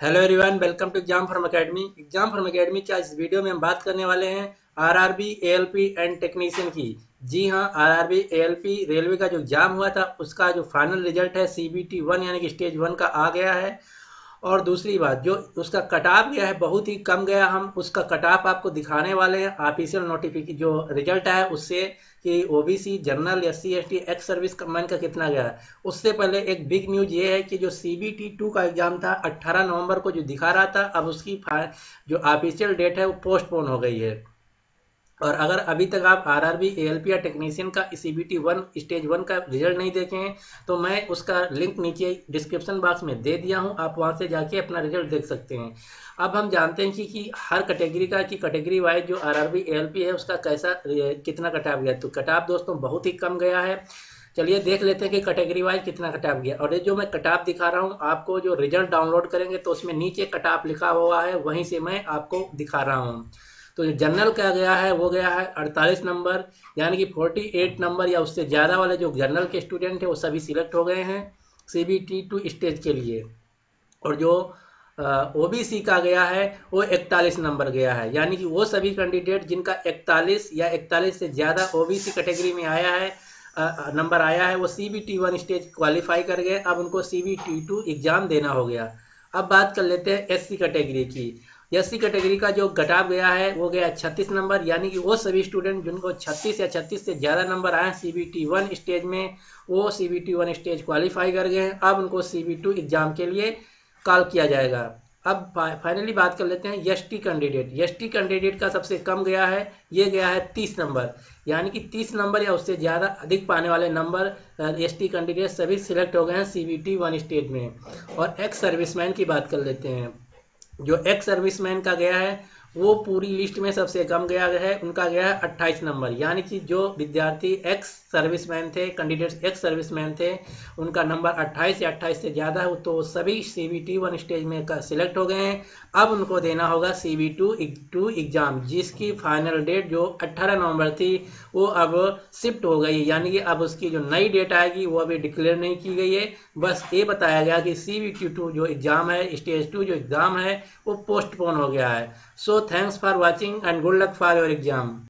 Hello everyone, welcome to Exam Form Academy. Exam Form Academy के आज इस video में हम बात करने वाले हैं आरआरबी एएलपी एंड टेक्नीशियन की। जी हाँ, आरआरबी एएलपी रेलवे का जो एग्जाम हुआ था उसका जो फाइनल रिजल्ट है सीबीटी 1 यानी कि स्टेज 1 का आ गया है। और दूसरी बात, जो उसका कट ऑफ गया है बहुत ही कम गया। हम उसका कट ऑफ आपको दिखाने वाले हैं ऑफिशियल नोटिफिकेशन जो रिजल्ट आया उससे, कि OBC general SC ST ex service man का कितना गया है। उससे पहले एक बिग न्यूज ये है कि जो सीबीटी 2 का एग्जाम था 18 नवंबर को जो दिखा रहा था, अब उसकी जो ऑफिशियल डेट है वो पोस्टपोन हो गई है। और अगर अभी तक आप आरआरबी एएलपी या टेक्नीशियन का सीबीटी 1 स्टेज 1 का रिजल्ट नहीं देखे हैं तो मैं उसका लिंक नीचे डिस्क्रिप्शन बॉक्स में दे दिया हूं, आप वहां से जाके अपना रिजल्ट देख सकते हैं। अब हम जानते हैं कि हर कैटेगरी का, कि कैटेगरी वाइज जो आरआरबी एएलपी है उसका कैसा कितना कटाव गया। तो कटाव दोस्तों बहुत ही कम गया है। चलिए देख लेते हैं कि कैटेगरी वाइज कितना कटाव गया। और ये जो मैं कटाव दिखा रहा हूँ आपको, जो रिजल्ट डाउनलोड करेंगे तो उसमें नीचे कटाव लिखा हुआ है, वहीं से मैं आपको दिखा रहा हूँ। तो जो जनरल का गया है वो गया है 48 नंबर, यानी कि 48 नंबर या उससे ज़्यादा वाले जो जनरल के स्टूडेंट हैं वो सभी सिलेक्ट हो गए हैं सीबीटी 2 स्टेज के लिए। और जो ओबीसी का गया है वो 41 नंबर गया है, यानी कि वो सभी कैंडिडेट जिनका 41 या 41 से ज़्यादा ओबीसी कैटेगरी में आया है, नंबर आया है, वो सीबीटी 1 स्टेज क्वालिफाई कर गए। अब उनको सीबीटी 2 एग्जाम देना हो गया। अब बात कर लेते हैं एससी कैटेगरी की। एससी कैटेगरी का जो कटाव गया है वो गया 36 नंबर, यानी कि वो सभी स्टूडेंट जिनको 36 या 36 से ज़्यादा नंबर आए सीबीटी 1 स्टेज में, वो सीबीटी 1 स्टेज क्वालिफाई कर गए हैं। अब उनको सीबीटी 2 एग्जाम के लिए कॉल किया जाएगा। अब फाइनली बात कर लेते हैं एसटी कैंडिडेट। एसटी कैंडिडेट का सबसे कम गया है, ये गया है 30 नंबर, यानी कि 30 नंबर या उससे ज़्यादा अधिक पाने वाले नंबर एसटी कैंडिडेट सभी सिलेक्ट हो गए हैं सीबीटी 1 स्टेज में। और एक्स सर्विसमैन की बात कर लेते हैं। जो एक्स सर्विसमैन का गया है वो पूरी लिस्ट में सबसे कम गया है, उनका गया है 28 नंबर, यानी कि जो विद्यार्थी एक्स सर्विसमैन थे, कैंडिडेट्स एक्स सर्विसमैन थे, उनका नंबर 28 या 28 से ज़्यादा है तो सभी सीबीटी 1 स्टेज में सिलेक्ट हो गए हैं। अब उनको देना होगा सीबीटी 2 एग्जाम, जिसकी फाइनल डेट जो 18 नवंबर थी वो अब शिफ्ट हो गई, यानी कि अब उसकी जो नई डेट आएगी वो अभी डिक्लेयर नहीं की गई है। बस ये बताया गया कि सीबीटी 2 जो एग्जाम है, स्टेज 2 जो एग्जाम है वो पोस्टपोन हो गया है। So thanks for watching and good luck for your exam.